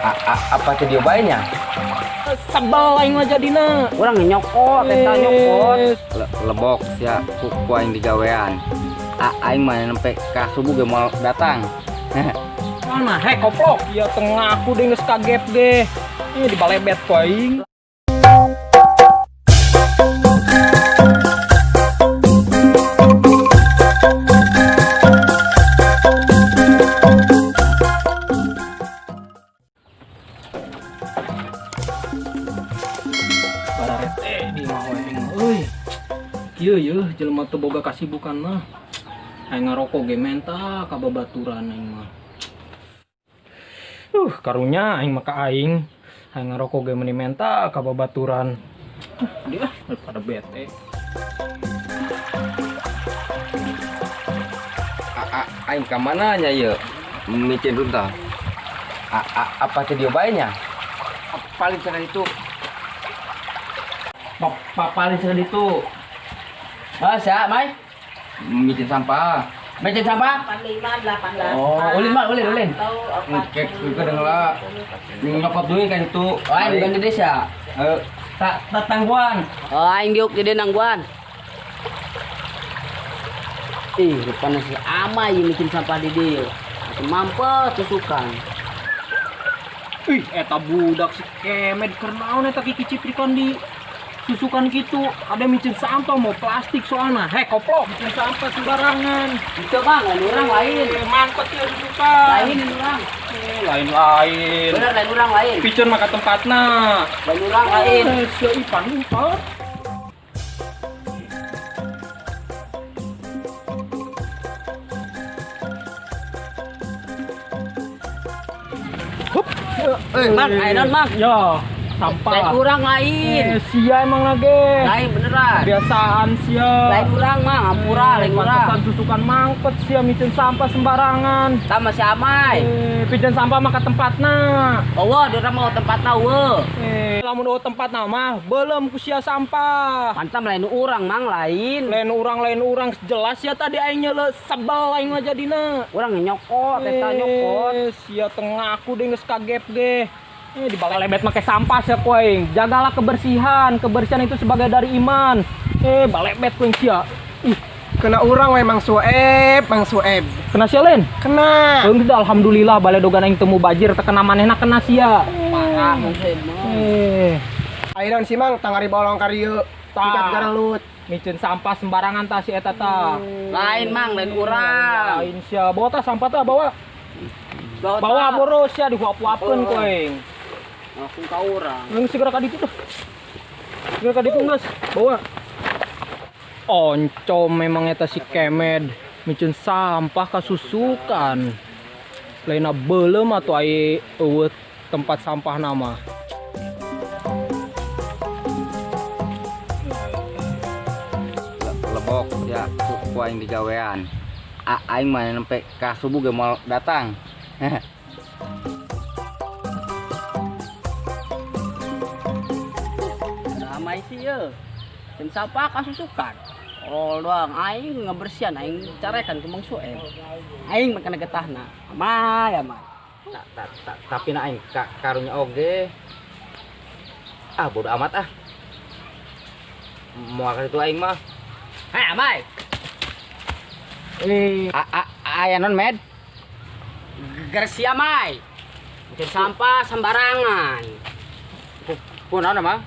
Apa tuh dia bayinya? Sebel aing mah jadina. Orang nyokot, eta nyokot. Lebok sia ku aing digawean. Aing mah nempe ka subuh ge mau datang. Mana hek koplok? Ya tengah aku deh geus kaget deh. Ini di balebet ku aing. Di mah aing euy. Ieu jelema teu boga kasibukan mah. Aing ngarokok ge menta ka babaturan aing mah. Karunya aing mah ka aing ngarokok ge meuni menta ka babaturan. Dia pada bete. Aing ka mana nya ieu? Micin runtah. Apa tuh dia bayinya? Paling sana itu. Paling segede itu. Siap, Mai? Micin sampah. Mecen sampah? 85, 18. Oh, ulin. Ngecek juga dengan lah. Nyokot dulu kan itu. Oh, aing di Indonesia. Tak tangguan. Oh, aing diuk di nangguan. Ih, rupanya si Amai yang bikin sampah di dia. Aku mampet tusukan. Ih, eta budak si kemed kernaon eta kicip-ciprikan di susukan gitu. Ada micin sampah mau plastik soalnya. Hei koplok, micin sampah sembarangan. Itu bang, lain orang lain. Mangkot ya susukan. Lain orang. Lain. Bener, lain orang lain. Picen maka tempatna. Lain orang lain. Si Ipan lupa. Hup. Mang, ayo mang. Ya, sampah. Lain orang lain. Sia emang lagi. Lain beneran. Kebiasaan sia. Lain orang mang, ampura, lain orang. Pantesan susukan mangkot sia micin sampah sembarangan. Sama si Amai. Pijen sampah maka tempatna. Oh, dia mau tempatna weh. Lamun tempatna mah belum ku sia sampah. Pantam lain orang mang lain. Lain orang jelas ya tadi aing le sebel aing mah jadina. Orang nyokot, eta nyokot. Sia tengah aku deh geus kaget deh. Di balebet make sampah sia ku aing. Jagalah kebersihan. Kebersihan itu sebagai dari iman. Balebet ku aing sia. Kena orang we Mang Sueb. Kena sia lain? Kena. Alhamdulillah baledogan aing temu bajir teu kena manehna kena sia. Parah mungkin. Airan si Mang tangari bolong karieu. Tikat garelut. Micin sampah sembarangan tah si eta tah. Lain mang, lain urang. Lain sia bawa tah sampah tah bawa. Bawa boros sia dihuap-huapkeun ku aing. Langsung ka urang. Yang segera ka ditu tuh. Segera ka ditu geus. Bawa. Oncom memang eta si kemed. Micin sampah kasusukan. Lainna beuleum atuh ai eueuh tempat sampah nama. Lebok ya ku aing digawean. Aing mah nempe ka subuh ge mau datang. Ramai sih ya. Dan sampah kasusukan. Oh doang, aing ngebersihan, aing carekan ke Mang Sueb. Aing makan getahna. Amai. Tapi na aing karunya oge. Bodo amat ah. Moal itu aing mah. Hei Amai. Aya non med. Gersi Amai. Bikin sampah sembarangan. Kunaon mah?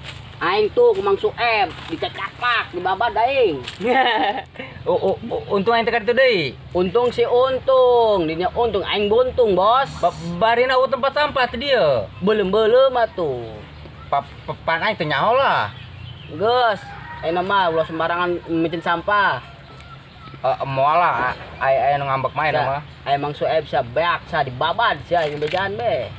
Aing tuh ke Mang Sueb, dicacapak, dibabad aing. Untung aing teh ka ditu deui. Untung si untung, dinya untung aing buntung, Bos. Barina tempat sampah teh dieu. Belum atuh. Pan aing teh nyaho lah. Geus, ayeuna mah ulah sembarangan micin sampah. Moal lah aya nu ngambek main mah. Aya Mang Sueb sia beak sa dibabad sia aing bejaan be.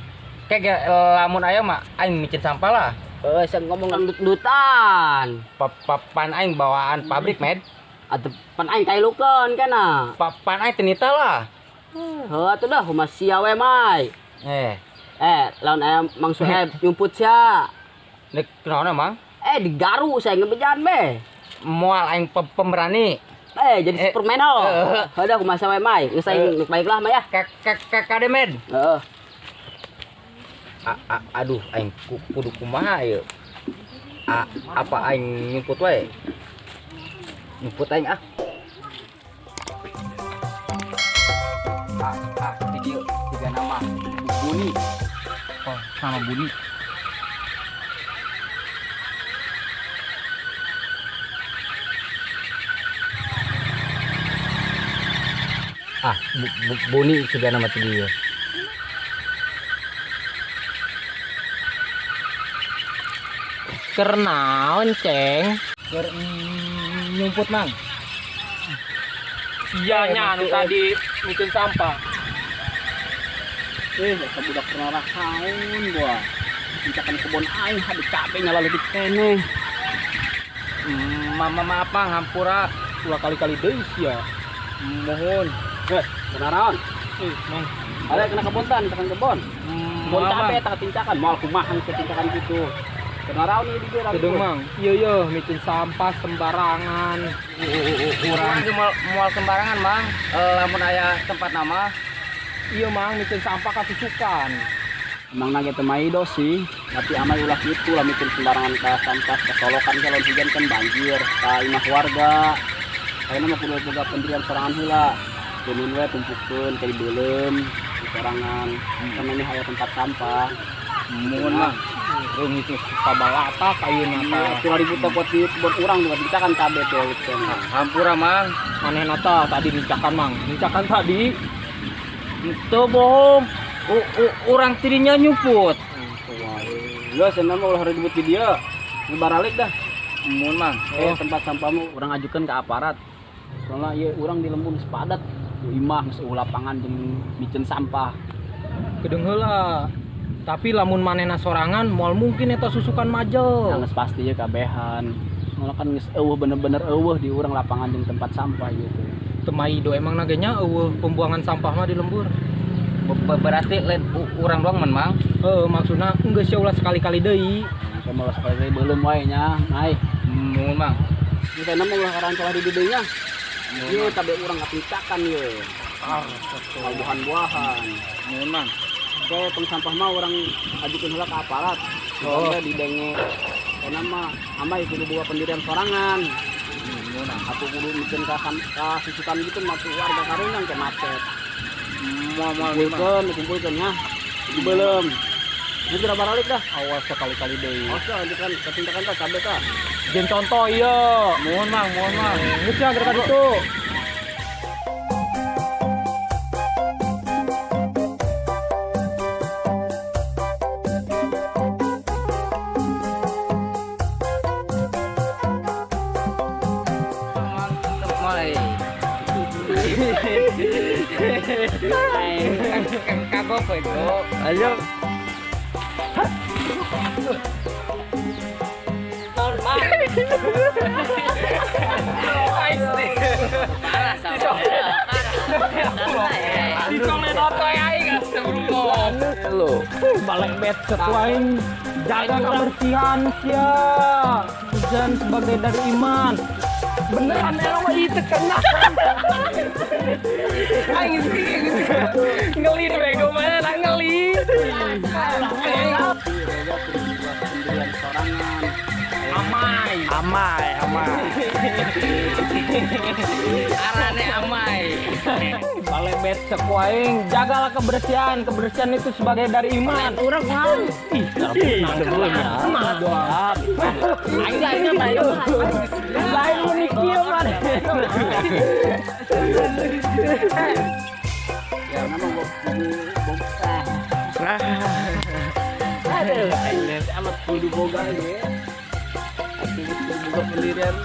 Kayak lamun aya mah aing micin sampah lah. Saya ngomong dut-dutan. Pan aing bawaan pabrik med. Atuh pan aing kailukeun kana. Pan aing tenita lah. Heuh atuh dah humas sia we Mai. Lawan aya Mang Sueb nyumput sia. Nek kunaon mang? Digaru saya ngebejaan be. Moal aing pemberani. Jadi Superman ho. Heuh kumaha we Mai. Geus aing baiklah mah ya. Kade med. Heeh. Aduh aing kudu kumaha ieu. Apa aing nyumput wae? Nyumput aing ah. Di dieu tiga nama. Buni. Oh, sama Buni. Buni tiga nama ti dieu. Kernaon, Ceng? Nyumput, Mang. Iya, nya anu tadi bikin sampah. Eta budak pernah rasaun gua. Pincakan kebon aing hade cabenya lalu di kene. Maaf, Mang, hampura. Ulah kali-kali deui sia. Mohon. Benaran. Mang. Ada kena kebontan, tekan kebon. Kebon Moal, cabe Mang. tak tincakan, moal kumaha tincakan gitu. Benaran ini di daerah. Kedeng, Mang. Iya, bikin sampah sembarangan. Urang ge moal sembarangan, Mang. Lamun aya tempat nama. Iya, Mang, bikin sampah kasusukan. Emang nage temaido sih, tapi amai ulah gitu lah mikir sembarangan ke sampah, ke solokan kalau hujan kan banjir, ke imah warga. Kayaknya mah kudu boga pendirian sorangan heula. Kemun we tumpukeun ka di beuleum, di sorangan. Karena ini aya tempat sampah. Mohon, Mang. Rung itu sabalata kayeuna teh. Cuma dibutuh buat urang juga kita kan cabe tuh gitu. Hampura, Mang. Manehna teh tadi nicakan, Mang. Nicakan tadi. Itu bohong. Orang tirinya nyuput. Lu senang mah ulah ribut di dia. Ngebaralik dah. Mun, Mang. Tempat sampahmu urang ajukan ke aparat. Soalnya ieu urang di lembur sepadat. Ku imah geus lapangan jeung bikin sampah. Kedeng heula. Tapi lamun manehna sorangan moal mungkin eta susukan majel. Geus pasti ya kabehan. Soalnya kan geus eueuh bener-bener eueuh di urang lapangan jeung tempat sampah gitu. Temaido emang nagenya eueuh pembuangan sampah mah di lembur. Berarti lain urang doang men, Mang. Maksudna geus sia ulah sekali-kali deui. Saya malah sekali belum wae nya. Nai. Mun, Mang. Kita nama ulah karancolah di didinya. Ieu tabe urang ngapicakan ieu. Buah-buahan. Mun, Mang. Oke, tong sampah mah orang ajukeun heula ka aparat. Soalnya didenge kana mah amai kudu bawa pendirian sorangan. Aku kudu mikeun ka susukan gitu mah warga karungan ke macet. Kumpulkeun nya. Di beuleum. Ini kira baralik dah. Awas sekali-kali deui. Oke, lanjutkan ketindakan tah cabe tah. Jeung contoh ieu. Mohon, Mang. Geus ya gara ditu. Kagok itu. Ayo. Balik bet setuain jaga kebersihan sia. Hujan sebagai dari iman. Beneran emang mah itu kena. Aing ngeli deh bego mana nak ngeli. Pendirian sorangan. Amai. Arane amai. Balik bet sekuaing jagalah kebersihan. Kebersihan itu sebagai dari iman. Urang mau. Ih, dulunya. Doang. Aing bayu. Lain unik dia man. Ya nama boga. Aduh, Amat kudu boga ya. Boga pendirian.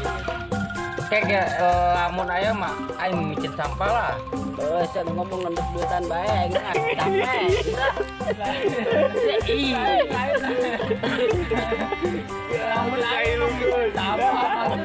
Kayak lamun aya mah aing micin sampah lah. Saya ngomong ngendut buatan bae, capek. lamun aing sampah.